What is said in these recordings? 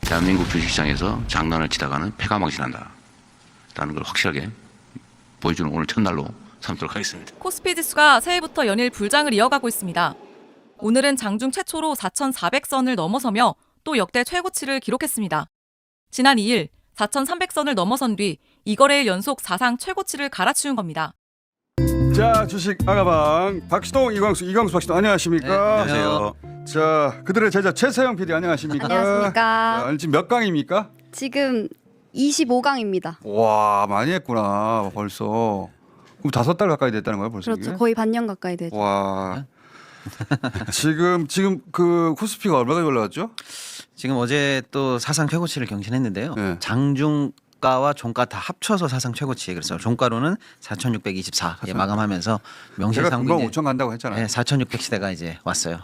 대한민국 주식시장에서 장난을 치다가는 패가 망신한다 라는 걸 확실하게 보여주는 오늘 첫날로 삼도록 하겠습니다. 코스피 지수가 새해부터 연일 불장을 이어가고 있습니다. 오늘은 장중 최초로 4,400선을 넘어서며 또 역대 최고치를 기록했습니다. 지난 2일 4,300선을 넘어선 뒤 2거래일 연속 사상 최고치를 갈아치운 겁니다. 자, 주식 아가방 박시동, 이광수 박시동 안녕하십니까? 네, 안녕하세요. 자, 그들의 제자 최세영 PD 안녕하십니까? 안녕하십니까? 자, 지금 몇 강입니까? 지금 25강입니다. 와, 많이 했구나 벌써. 그럼 5달 가까이 됐다는 거예요 벌써? 그렇죠. 이게? 거의 반년 가까이 되죠. 와. 지금 그 코스피가 얼마까지 올라갔죠? 지금 어제 또 사상 최고치를 경신했는데요. 네. 장중가와 종가 다 합쳐서 사상 최고치. 그래서 종가로는 4,624에 마감하면서 제가 명실상부 금방 이제 5천 간다고 했잖아요. 네, 4,600 시대가 이제 왔어요.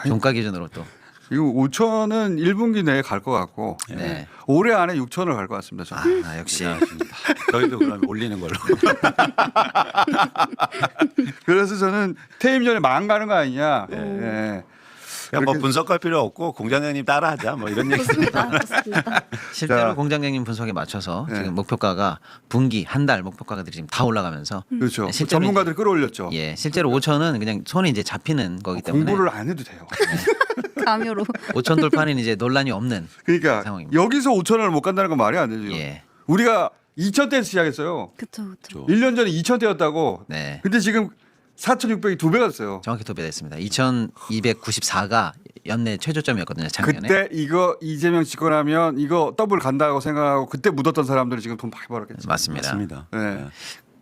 종가 기준으로 또. 이거 5천은 1분기 내에 갈 것 같고 네. 올해 안에 6천을 갈 것 같습니다. 저는. 역시 저희도 그럼 올리는 걸로. 그래서 저는 퇴임 전에 망 가는 거 아니냐. 예. 그냥 뭐 그렇게- 분석할 필요 없고 공장장님 따라하자 뭐 이런 얘기. 좋습니다. 좋습니다. 실제로 자. 공장장님 분석에 맞춰서 네. 지금 목표가가 분기 한 달 목표가들이 지금 다 올라가면서 그렇죠. 네, 실제로 전문가들 끌어올렸죠. 예, 실제로 5천은 그냥 손에 이제 잡히는 거기 때문에 공부를 안 해도 돼요. 감요로. 5천 돌파는 이제 논란이 없는 그러니까 상황입니다. 여기서 5천원을 못 간다는 건 말이 안 되죠. 예. 우리가 2천대에서 시작했어요. 그렇죠. 그렇죠. 1년 전에 2천대였다고. 네. 근데 지금 4,600이 2배가 됐어요. 정확히 도배됐습니다. 2,294가 연내 최저점이었거든요. 작년에. 그때 이거 이재명 집권하면 이거 더블 간다고 생각하고 그때 묻었던 사람들이 지금 돈 많이 벌었겠죠. 맞습니다. 맞습니다. 네.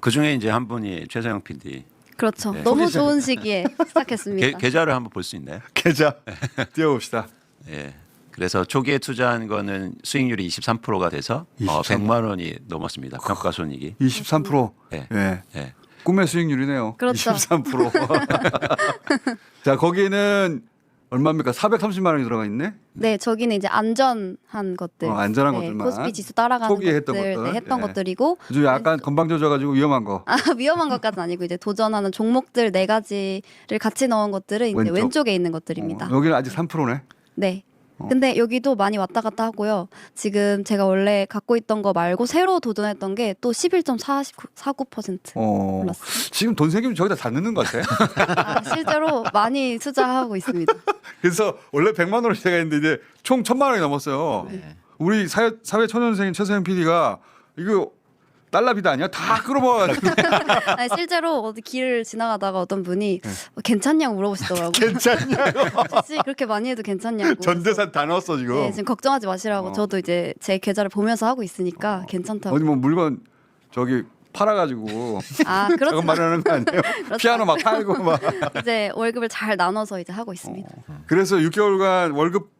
그 중에 이제 한 분이 최세영 PD 그렇죠. 네. 너무 좋은 시기에 시작했습니다. 계좌를 한번 볼 수 있나요? 계좌 띄워봅시다. 예. 그래서 초기에 투자한 거는 수익률이 23%가 돼서 100만 원이 넘었습니다. 평가손익이. 23%. 네. 예. 예. 꿈의 수익률이네요. 그렇죠. 23%. 자, 거기는 얼마입니까? 430만 원이 들어가 있네. 네, 저기는 이제 안전한 것들. 안전한 네, 것들만. 코스피 지수 따라가는 초기에 했던 것들, 것들. 네, 했던 네. 것들이고 좀 약간 건방져져가지고 위험한 거. 위험한 것까지는 아니고 이제 도전하는 종목들 4가지를 같이 넣은 것들은 이제 왼쪽. 왼쪽에 있는 것들입니다. 여기는 아직 3%네. 네. 근데 여기도 많이 왔다 갔다 하고요. 지금 제가 원래 갖고 있던 거 말고 새로 도전했던 게 또 11.49% 올랐어요. 지금 돈 생기면 저기다 다 넣는 것 같아. 실제로 많이 투자하고 있습니다. 그래서 원래 100만 원으로 시작했는데 이제 총 1,000만 원이 넘었어요. 네. 우리 사회 초년생인 최세영 PD가 이거 달러 비다 아니야? 다 끌어모아가지고 아니, 실제로 어디 길을 지나가다가 어떤 분이 괜찮냐고 물어보시더라고요. 괜찮냐고. 혹시 그렇게 많이 해도 괜찮냐고. 전 재산 다 넣었어 지금. 네, 지금 걱정하지 마시라고. 저도 이제 제 계좌를 보면서 하고 있으니까 괜찮다고. 어디 뭐 물건 저기 팔아가지고 아, 저건 그렇죠. 마련하는 거 아니에요? 피아노 막 팔고 막. 이제 월급을 잘 나눠서 이제 하고 있습니다. 그래서 6개월간 월급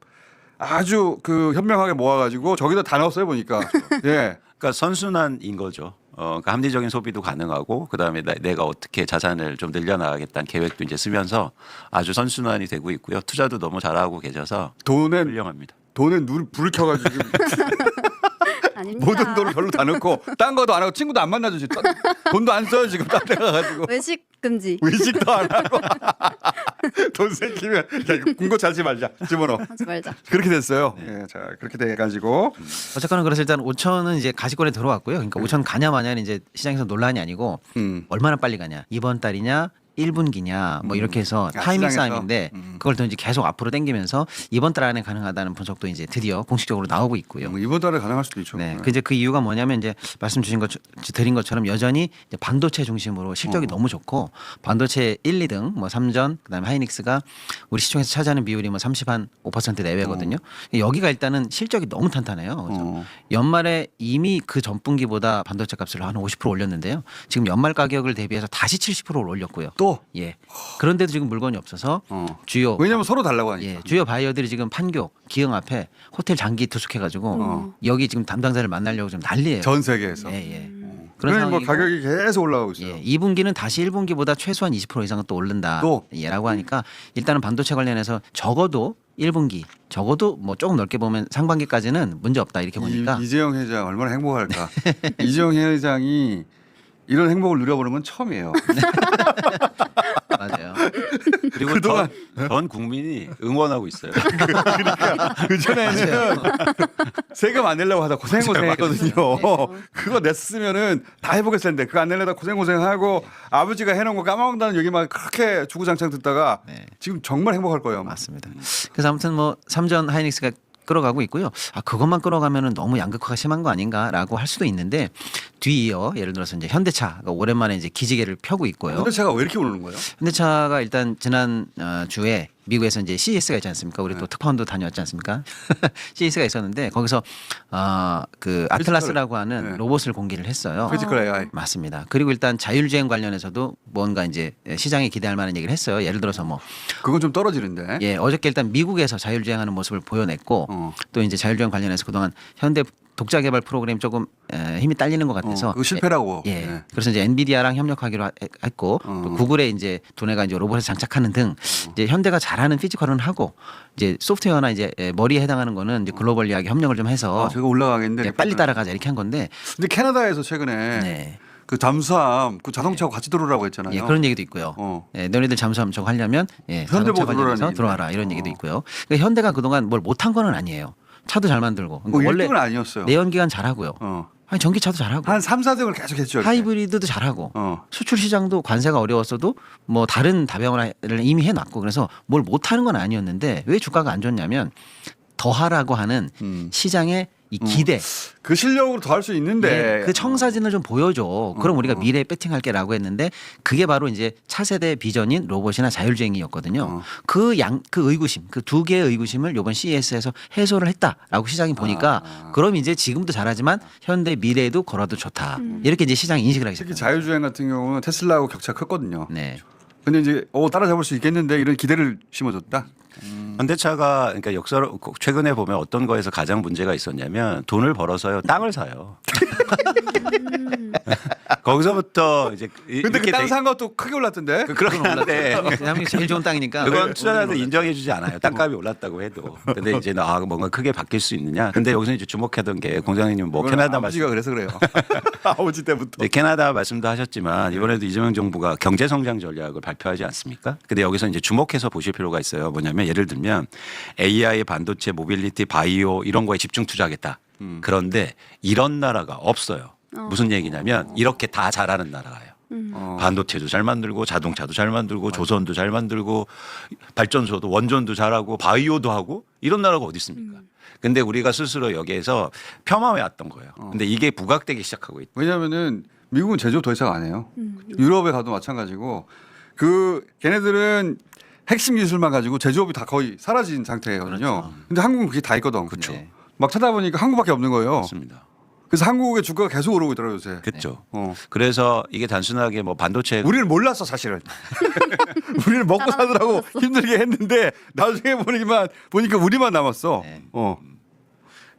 아주 그 현명하게 모아가지고 저기다 다 넣었어요 보니까. 예. 그러니까 선순환인 거죠. 그러니까 합리적인 소비도 가능하고 그다음에 내가 어떻게 자산을 좀 늘려나가겠다는 계획도 이제 쓰면서 아주 선순환이 되고 있고요. 투자도 너무 잘하고 계셔서 돈에 훌륭합니다. 불을 켜가지고 지금 아닙니다. 모든 돈을 별로 다 넣고 딴 거도 안 하고 친구도 안 만나죠 지금. 돈도 안 써요 지금 딴 데 가가지고. 외식 금지. 외식도 안 하고 돈 생기면 야 이거 군거 잘지 말자 집어넣어. 하지 말자. 그렇게 됐어요. 예, 자 그렇게 돼가지고 어쨌거나 그래서 일단 5천은 이제 가시권에 들어왔고요. 그러니까 5천 가냐 마냐는 이제 시장에서 논란이 아니고 얼마나 빨리 가냐. 이번 달이냐 1분기냐 뭐 이렇게 해서 타이밍 시장에서? 싸움인데 그걸 또 이제 계속 앞으로 당기면서 이번 달 안에 가능하다는 분석도 이제 드디어 공식적으로 나오고 있고요. 뭐 이번 달에 가능할 수도 있죠. 네, 그 이유가 뭐냐면 이제 말씀 주신 것 드린 것처럼 여전히 이제 반도체 중심으로 실적이 너무 좋고 반도체 1, 2등 뭐 삼전 그다음에 하이닉스가 우리 시총에서 차지하는 비율이 뭐 30한5% 내외거든요. 여기가 일단은 실적이 너무 탄탄해요. 그래서 연말에 이미 그 전분기보다 반도체 값을 한 50% 올렸는데요. 지금 연말 가격을 대비해서 다시 70%를 올렸고요. 또 예. 그런데도 지금 물건이 없어서 주요 왜냐면 서로 달라고 하니까. 예, 주요 바이어들이 지금 판교, 기흥 앞에 호텔 장기 투숙해가지고 여기 지금 담당자를 만나려고 좀 난리예요. 전 세계에서. 예, 예. 그러니 뭐 상황이고, 가격이 계속 올라가고 있어요. 예, 2분기는 다시 1분기보다 최소한 20% 이상은 또 오른다. 또? 예라고 하니까 일단은 반도체 관련해서 적어도 1분기 적어도 뭐 조금 넓게 보면 상반기까지는 문제 없다 이렇게 보니까 이재용 회장 얼마나 행복할까. 이재용 회장이 이런 행복을 누려보는 건 처음이에요. 맞아요. 그리고 그동안- 전 국민이 응원하고 있어요. 그 전에는 세금 안 내려고 하다 고생했거든요. 그거 냈으면은 다 해보겠을 텐데 그거 안 내려다 고생하고 아버지가 해놓은 거 까먹는다는 얘기만 그렇게 주구장창 듣다가 네. 지금 정말 행복할 거예요. 아마. 맞습니다. 그래서 아무튼 뭐 3전 하이닉스가 끌어가고 있고요. 아 그것만 끌어가면은 너무 양극화가 심한 거 아닌가라고 할 수도 있는데 뒤이어 예를 들어서 이제 현대차가 오랜만에 이제 기지개를 펴고 있고요. 현대차가 왜 이렇게 오르는 거예요? 현대차가 일단 지난 주에 미국에서 이제 CES가 있지 않습니까? 우리 또 특파원도 다녀왔지 않습니까? CES가 있었는데 거기서 그 아틀라스라고 하는 네. 로봇을 공개를 했어요. 피지컬 AI. 맞습니다. 그리고 일단 자율주행 관련해서도 뭔가 이제 시장에 기대할 만한 얘기를 했어요. 예를 들어서 뭐 그건 좀 떨어지는데. 예, 어저께 일단 미국에서 자율주행하는 모습을 보여냈고 또 이제 자율주행 관련해서 그동안 현대 독자 개발 프로그램 조금 힘이 딸리는 것 같아서 그거 실패라고. 예. 네. 그래서 이제 엔비디아랑 협력하기로 했고 또 구글에 이제 두뇌가 이제 로봇에 장착하는 등 이제 현대가 잘하는 피지컬은 하고 이제 소프트웨어나 이제 머리에 해당하는 거는 이제 글로벌리하게 협력을 좀 해서 제가 올라가겠는데. 예, 빨리 따라가자 이렇게 한 건데 근데 캐나다에서 최근에 네. 그 잠수함 그 자동차하고 같이 들어오라고 했잖아요. 예, 그런 얘기도 있고요. 예, 너희들 잠수함 저거 하려면 예, 현대 보고 자동차 관련해서 들어오라는 들어와라 이런 얘기도 있고요. 그러니까 현대가 그동안 뭘 못한 거는 아니에요. 차도 잘 만들고 뭐 원래 1등은 아니었어요. 내연기관 잘하고요. 아니 전기차도 잘하고 한 3, 4등을 계속 했죠. 이렇게. 하이브리드도 잘하고 어. 수출 시장도 관세가 어려웠어도 뭐 다른 다변화를 이미 해놨고 그래서 뭘 못하는 건 아니었는데 왜 주가가 안 좋냐면 더하라고 하는 시장의 이 기대 그 실력으로 더 할 수 있는데. 예, 그 청사진을 좀 보여줘. 그럼 우리가 미래에 배팅할게라고 했는데 그게 바로 이제 차세대 비전인 로봇이나 자율주행이었거든요. 그 의구심, 그 두 개의 의구심을 이번 CES에서 해소를 했다라고 시장이 보니까 그럼 이제 지금도 잘하지만 현대 미래에도 걸어도 좋다. 이렇게 이제 시장이 인식을 하기 특히 시작합니다. 자율주행 같은 경우는 테슬라하고 격차가 컸거든요. 네. 근데 이제 따라잡을 수 있겠는데 이런 기대를 심어줬다. 현대차가 그러니까 역사로 최근에 보면 어떤 거에서 가장 문제가 있었냐면 돈을 벌어서요 땅을 사요. 거기서부터 이제 근데 그 땅 산 것도 크게 올랐던데. 그렇긴 한데 대한민국 제일 좋은 땅이니까. 그건 투자자들 인정해주지 않아요. 땅값이 올랐다고 해도. 근데 이제 뭔가 크게 바뀔 수 있느냐. 근데 여기서 이제 주목하던 게 공장님 뭐 캐나다 아버지가 그래서 그래요. 아버지 때부터. 네, 캐나다 말씀도 하셨지만 이번에도 이재명 정부가 경제 성장 전략을 발표하지 않습니까? 근데 여기서 이제 주목해서 보실 필요가 있어요. 뭐냐면 예를 들면 AI, 반도체, 모빌리티, 바이오 이런 거에 집중 투자하겠다. 그런데 이런 나라가 없어요. 무슨 얘기냐면 이렇게 다 잘하는 나라예요. 반도체도 잘 만들고 자동차도 잘 만들고 조선도 잘 만들고 발전소도 원전도 잘하고 바이오도 하고 이런 나라가 어디 있습니까? 근데 우리가 스스로 여기에서 폄하해 왔던 거예요. 근데 이게 부각되기 시작하고 있다. 왜냐하면은 미국은 제조업 더 이상 안 해요. 유럽에 가도 마찬가지고 그 걔네들은 핵심 기술만 가지고 제조업이 다 거의 사라진 상태거든요. 근데 한국은 그게 다 있거든. 그렇죠. 네. 막 찾아보니까 한국밖에 없는 거예요. 맞습니다. 그래서 한국의 주가가 계속 오르고 있더라고요, 요새. 그렇죠. 어. 그래서 이게 단순하게 뭐 반도체 우리는 몰랐어, 사실은. 우리는 먹고 사느라고 힘들게 했는데 나중에 보니까 우리만 남았어. 네.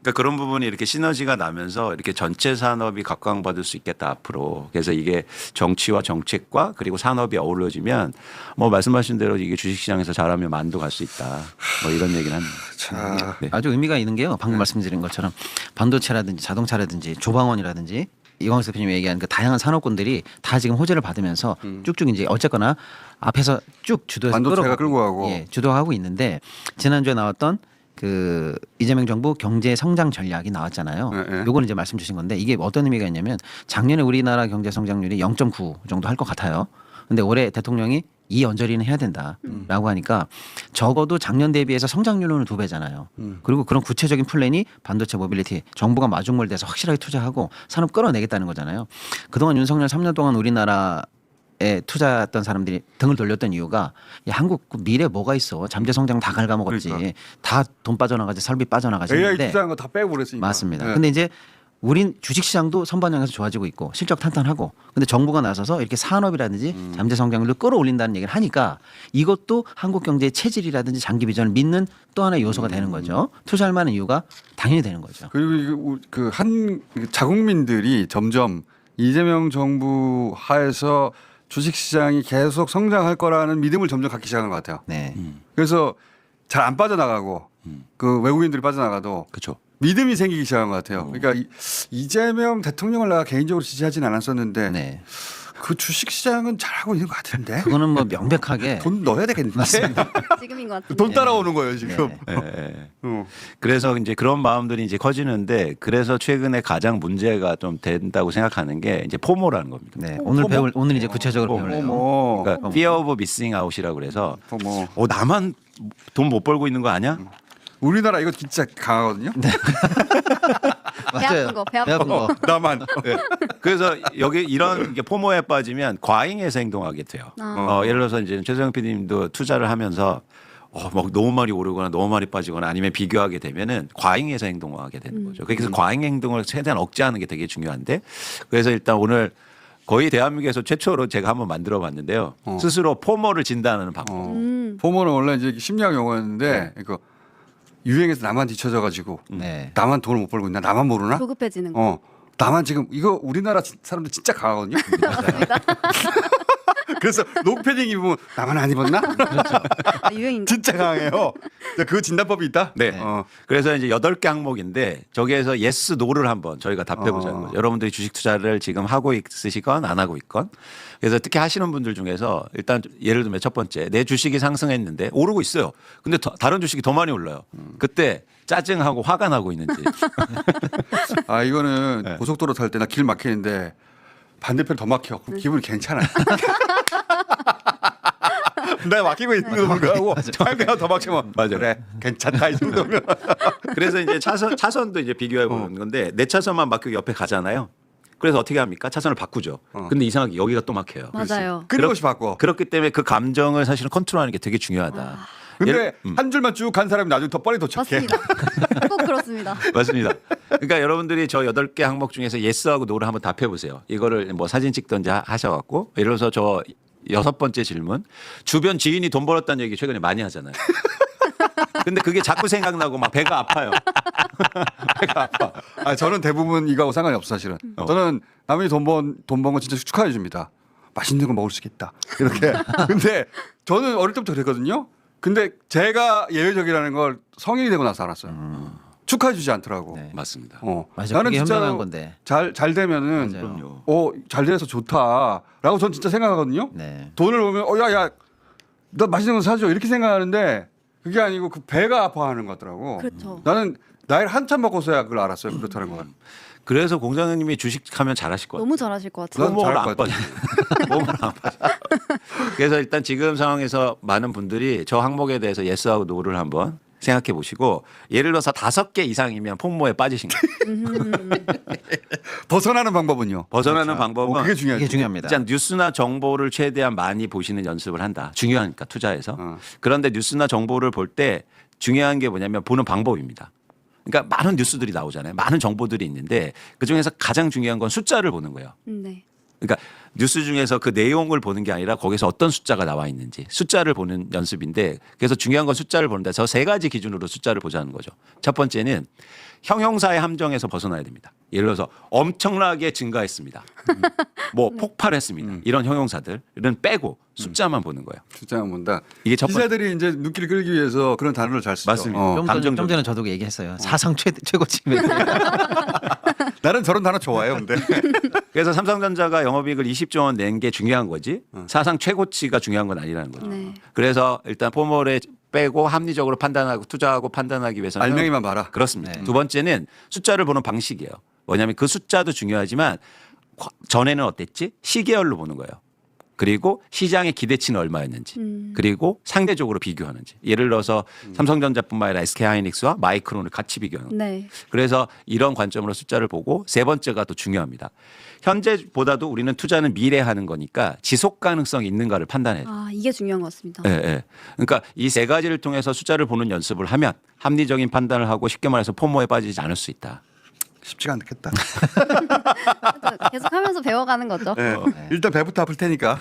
그러니까 그런 부분이 이렇게 시너지가 나면서 이렇게 전체 산업이 각광받을 수 있겠다 앞으로. 그래서 이게 정치와 정책과 그리고 산업이 어우러지면 뭐 말씀하신 대로 이게 주식시장에서 잘하면 만도 갈 수 있다. 뭐 이런 얘기는 합니다. 자, 네. 아주 의미가 있는 게요. 방금 말씀드린 것처럼 반도체라든지 자동차라든지 조방원이라든지 이광수 대표님이 얘기한 그 다양한 산업군들이 다 지금 호재를 받으면서 쭉쭉 이제 어쨌거나 앞에서 쭉 주도해서 반도체가 끌고 가고. 예, 주도하고 있는데 지난주에 나왔던 그 이재명 정부 경제 성장 전략이 나왔잖아요. 네, 네. 요거는 이제 말씀 주신 건데 이게 어떤 의미가 있냐면 작년에 우리나라 경제 성장률이 0.9 정도 할 것 같아요. 근데 올해 대통령이 이 언저리는 해야 된다라고 하니까 적어도 작년 대비해서 성장률은 2배잖아요. 그리고 그런 구체적인 플랜이 반도체 모빌리티 정부가 마중물돼서 확실하게 투자하고 산업 끌어내겠다는 거잖아요. 그동안 윤석열 3년 동안 우리나라에 투자했던 사람들이 등을 돌렸던 이유가 야, 한국 미래 뭐가 있어. 잠재 성장 다 갉아먹었지. 그러니까. 다 돈 빠져나가지 설비 빠져나가지. AI 했는데 투자한 거 다 빼고 그랬으니까. 맞습니다. 네. 근데 이제 우린 주식시장도 선반영해서 좋아지고 있고 실적 탄탄하고 근데 정부가 나서서 이렇게 산업이라든지 잠재 성장률을 끌어올린다는 얘기를 하니까 이것도 한국 경제의 체질이라든지 장기 비전을 믿는 또 하나의 요소가 되는 거죠. 투자할 만한 이유가 당연히 되는 거죠. 그리고 그한 자국민들이 점점 이재명 정부 하에서 주식시장이 계속 성장할 거라는 믿음을 점점 갖기 시작하는 것 같아요. 네. 그래서 잘 안 빠져나가고 그 외국인들이 빠져나가도 그렇죠. 믿음이 생기기 시작한 것 같아요. 그러니까 이재명 대통령을 내가 개인적으로 지지하진 않았었는데 네. 그 주식 시장은 잘하고 있는 것 같은데. 그거는 뭐 명백하게 돈 넣어야 되겠는데. 맞습니다. 지금인 것 같은데. 돈 따라오는 거예요 지금. 네. 그래서 이제 그런 마음들이 이제 커지는데 그래서 최근에 가장 문제가 좀 된다고 생각하는 게 이제 포모라는 겁니다. 네. 오늘 이제 구체적으로 배울래요. 어머. 그러니까 fear of missing out이라고 그래서 어머. 나만 돈 못 벌고 있는 거 아니야? 우리나라 이거 진짜 강하거든요. 배 아픈 거, 배 아픈 거. 나만. 네. 그래서 여기 이런 게 포모에 빠지면 과잉해서 행동하게 돼요. 예를 들어서 이제 최소영 PD님도 투자를 하면서 막 너무 많이 오르거나 너무 많이 빠지거나 아니면 비교하게 되면은 과잉해서 행동하게 되는 거죠. 그래서 과잉 행동을 최대한 억제하는 게 되게 중요한데 그래서 일단 오늘 거의 대한민국에서 최초로 제가 한번 만들어 봤는데요. 스스로 포모를 진단하는 방법. 포모는 원래 이제 심리학 용어였는데 이거 유행해서 나만 뒤쳐져 가지고 네. 나만 돈을 못 벌고 있나 나만 모르나? 조급해지는 거. 나만 지금 이거 우리나라 사람들 진짜 강하거든요. 그래서 롱패딩 입으면 나만 안 입었나? 아, 유행인가? 진짜 강해요. 그 진단법이 있다. 네. 그래서 이제 8개 항목인데 저기에서 yes, no를 한번 저희가 답해 보자는 거죠. 여러분들이 주식 투자를 지금 하고 있으시건 안 하고 있건. 그래서 특히 하시는 분들 중에서 일단 예를 들면 첫 번째 내 주식이 상승했는데 오르고 있어요. 근데 다른 주식이 더 많이 올라요. 그때 짜증하고 화가 나고 있는지. 아 이거는 네. 고속도로 탈 때 나 길 막히는데 반대편 더 막혀. 그럼 기분이 괜찮아요. 내가 막히고 있는 거 불구하고 상대가 더 막히면 맞아요. 그래 괜찮다 이 정도면. 그래서 이제 차선도 이제 비교해 보는 건데 내 차선만 막히고 옆에 가잖아요. 그래서 어떻게 합니까? 차선을 바꾸죠. 근데 이상하게 여기가 또 막혀요. 맞아요. 끊임없이 바꿔. 그렇기 때문에 그 감정을 사실은 컨트롤하는 게 되게 중요하다. 근데 한 줄만 쭉 간 사람이 나중에 더 빨리 도착해. 맞습니다. 꼭 그렇습니다. 맞습니다. 그러니까 여러분들이 저 8개 항목 중에서 예스하고 노를 한번 답해 보세요. 이거를 뭐 사진 찍던지 하셔갖고 예를 들어서 저 6번째 질문 주변 지인이 돈 벌었다는 얘기 최근에 많이 하잖아요. 근데 그게 자꾸 생각나고 막 배가 아파요. 배가 아파. 아 저는 대부분 이거하고 상관이 없어 사실은. 저는 남이 돈 번 거 진짜 축하해 줍니다. 맛있는 거 먹을 수 있겠다. 이렇게. 근데 저는 어릴 때부터 그랬거든요. 근데 제가 예외적이라는 걸 성인이 되고 나서 알았어요. 축하해 주지 않더라고. 네. 맞습니다. 맞아. 나는 그게 진짜 현명한 건데. 잘 되면은 맞아요. 잘 돼서 좋다라고 전 진짜 생각하거든요. 네. 돈을 보면 야야 너 맛있는 거 사줘 이렇게 생각하는데 그게 아니고 그 배가 아파하는 것 같더라고. 그렇죠. 나는 나이를 한참 먹고서야 그걸 알았어요. 그렇다는 걸. 그래서 공장장님이 주식하면 잘하실 것 같아요. 너무 잘하실 것 같아요. 난 몸을 잘할 안 것 빠져. 몸을 안 빠져. 그래서 일단 지금 상황에서 많은 분들이 저 항목에 대해서 예스하고 노를 한번 생각해 보시고 예를 들어서 5개 이상이면 폭모에 빠지신 거예요. 벗어나는 방법은요? 벗어나는 방법은 그게 중요하죠. 이게 중요합니다. 일단 뉴스나 정보를 최대한 많이 보시는 연습을 한다. 중요하니까 투자에서. 그런데 뉴스나 정보를 볼 때 중요한 게 뭐냐면 보는 방법입니다. 그러니까 많은 뉴스들이 나오잖아요. 많은 정보들이 있는데 그중에서 가장 중요한 건 숫자를 보는 거예요. 네. 그러니까 뉴스 중에서 그 내용을 보는 게 아니라 거기서 어떤 숫자가 나와 있는지 숫자를 보는 연습인데 그래서 중요한 건 숫자를 보는데 저 3가지 기준으로 숫자를 보자는 거죠. 첫 번째는 형용사의 함정에서 벗어나야 됩니다. 예를 들어서 엄청나게 증가했습니다. 뭐 폭발했습니다. 이런 형용사들은 빼고 숫자만 보는 거예요. 숫자만 본다. 이게 첫 번째. 기자들이 이제 눈길을 끌기 위해서 그런 단어를 잘 쓰죠. 맞습니다. 좀 감정적으로. 전에 저도 그 얘기했어요. 사상 최고치. 나는 저런 단어 좋아해요. 근데 그래서 삼성전자가 영업이익을 20조 원 낸 게 중요한 거지 사상 최고치가 중요한 건 아니라는 거죠. 네. 그래서 일단 포멀에 빼고 합리적으로 판단하고 투자하고 판단하기 위해서는 알맹이만 봐라. 그렇습니다. 네. 두 번째는 숫자를 보는 방식이에요. 뭐냐면 그 숫자도 중요하지만 전에는 어땠지? 시계열로 보는 거예요. 그리고 시장의 기대치는 얼마였는지 그리고 상대적으로 비교하는지 예를 들어서 삼성전자뿐만 아니라 SK하이닉스와 마이크론을 같이 비교하는 거예요. 네. 그래서 이런 관점으로 숫자를 보고 세 번째가 또 중요합니다. 현재보다도 우리는 투자는 미래 하는 거니까 지속 가능성이 있는가를 판단해야 돼요. 아, 이게 중요한 것 같습니다. 예, 예. 그러니까 이 3가지를 통해서 숫자를 보는 연습을 하면 합리적인 판단을 하고 쉽게 말해서 포모에 빠지지 않을 수 있다. 쉽지가 않겠다. 계속 하면서 배워가는 거죠. 네. 일단 배부터 아플 테니까.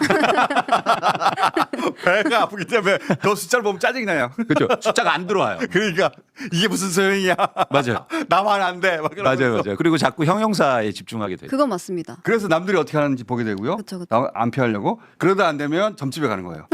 배가 아프기 때문에 더 숫자를 보면 짜증이 나요. 그렇죠. 숫자가 안 들어와요. 그러니까 이게 무슨 소용이야. 맞아요. 나만 안 돼. 막 맞아요, 그러면서. 맞아요. 그리고 자꾸 형용사에 집중하게 돼요. 그건 맞습니다. 그래서 남들이 어떻게 하는지 보게 되고요. 그쵸, 그쵸. 나 안 피하려고. 그러다 안 되면 점집에 가는 거예요.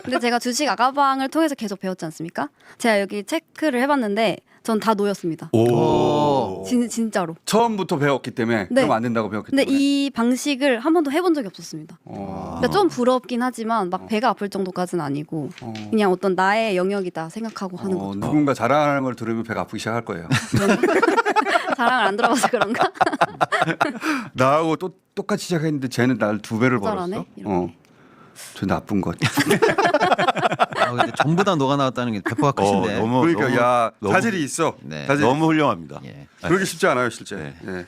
근데 제가 주식 아가방을 통해서 계속 배웠지 않습니까? 제가 여기 체크를 해봤는데 전 다 놓였습니다. 오. 진짜로. 처음부터 배웠기 때문에 네. 그러면 안 된다고 배웠기 근데 때문에. 이 방식을 한 번도 해본 적이 없었습니다. 그러니까 좀 부럽긴 하지만 막 배가 아플 정도까지는 아니고 그냥 어떤 나의 영역이다 생각하고 하는 거죠. 누군가 자랑하는 걸 들으면 배가 아프기 시작할 거예요. 자랑을 안 들어봐서 그런가? 나하고 또 똑같이 시작했는데 쟤는 날 2배를 잘하네? 벌었어. 이렇게. 저 나쁜 것. 근데 전부 다 녹아 나왔다는 게 배포가 크신데. 너무 그러니까 너무, 야 너무, 자질이 있어. 네. 자질이 너무 훌륭합니다. 예. 그러기 쉽지 않아요 실제. 네. 예.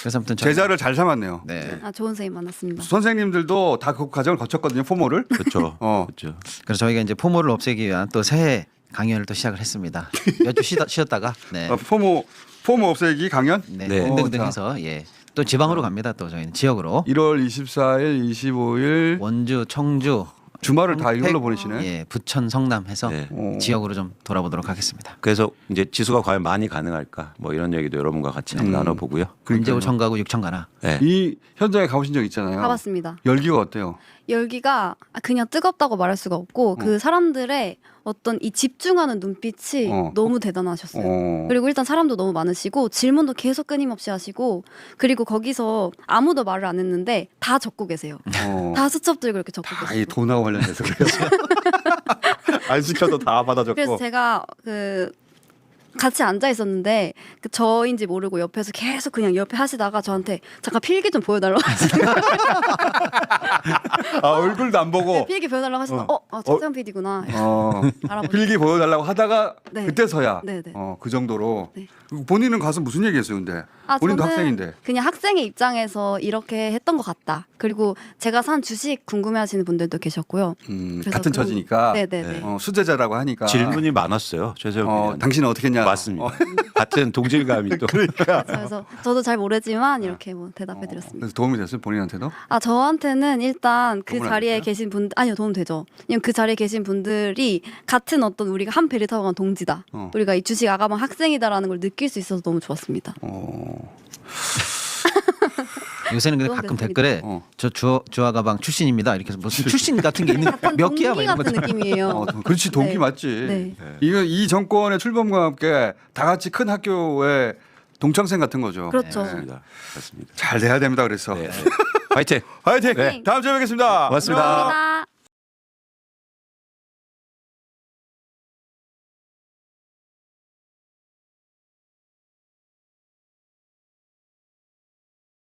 그래서 아무튼 제자를 잘 삼았네요. 네. 아, 좋은 선생님 만났습니다. 선생님들도 다 그 과정을 거쳤거든요. 포모를. 그렇죠. 어. 그렇죠. 그래서 저희가 이제 포모를 없애기 위한 또 새해 강연을 또 시작을 했습니다. 몇 주 쉬었다가 네. 포모 없애기 강연. 네. 네. 등등등 자. 해서 예. 또 지방으로 갑니다. 또 저희는 지역으로 1월 24일, 25일 원주, 청주, 주말을 다 이걸로 평택, 보내시네. 예, 부천, 성남 해서 네. 지역으로 좀 돌아보도록 하겠습니다. 그래서 이제 지수가 과연 많이 가능할까? 뭐 이런 얘기도 여러분과 같이 한번 나눠보고요. 언제 5천 가고 6천 가나. 네. 이 현장에 가보신 적 있잖아요. 가봤습니다. 열기가 어때요? 열기가 그냥 뜨겁다고 말할 수가 없고 그 사람들의 어떤 이 집중하는 눈빛이 너무 대단하셨어요. 그리고 일단 사람도 너무 많으시고 질문도 계속 끊임없이 하시고 그리고 거기서 아무도 말을 안 했는데 다 적고 계세요. 다 수첩 들고 이렇게 적고 이 계세요. 돈하고 관련돼서 그래요. 안 시켜도 다 받아 적고. 그래서 제가 그 같이 앉아 있었는데 그 저인지 모르고 옆에서 계속 그냥 옆에 하시다가 저한테 잠깐 필기 좀 보여달라고 하시는 거예요. 아, 얼굴도 안 보고. 필기 보여달라고 하시면 최재형 PD구나. 알아보죠. 필기 보여달라고 하다가 네. 그때서야 네, 네. 그 정도로. 네. 본인은 가서 무슨 얘기했어요, 근데? 본인도 저는 학생인데. 그냥 학생의 입장에서 이렇게 했던 것 같다. 그리고 제가 산 주식 궁금해하시는 분들도 계셨고요. 그래서 같은 그런- 처지니까. 네네네. 수제자라고 하니까. 질문이 많았어요. 최재형 PD는. 당신은 어떻게 했냐? 맞습니다. 같은 동질감이 또. 그래서 저도 잘 모르지만 이렇게 뭐 대답해드렸습니다. 그래서 도움이 됐어요, 본인한테도? 아 저한테는 일단 그 도움은 안 자리에 됐어요? 계신 분 아니요 도움 되죠. 그냥 그 자리에 계신 분들이 같은 어떤 우리가 한 배를 타고 간 동지다. 우리가 이 주식 아가방 학생이다라는 걸 느낄 수 있어서 너무 좋았습니다. 요새는 근데 그건 가끔 됐습니다. 댓글에 저 주아가방 출신입니다. 이렇게 해서 무슨 출신 같은 게 있는 약간 몇 개야 막 동기 이런 같은 거. 느낌이에요. 그렇지, 동기 네. 맞지. 네. 이거 이 정권의 출범과 함께 다 같이 큰 학교의 동창생 같은 거죠. 그렇죠. 맞습니다. 맞습니다. 잘 돼야 됩니다, 그래서. 네. 화이팅! 화이팅! 네. 다음 주에 뵙겠습니다. 고맙습니다. 감사합니다.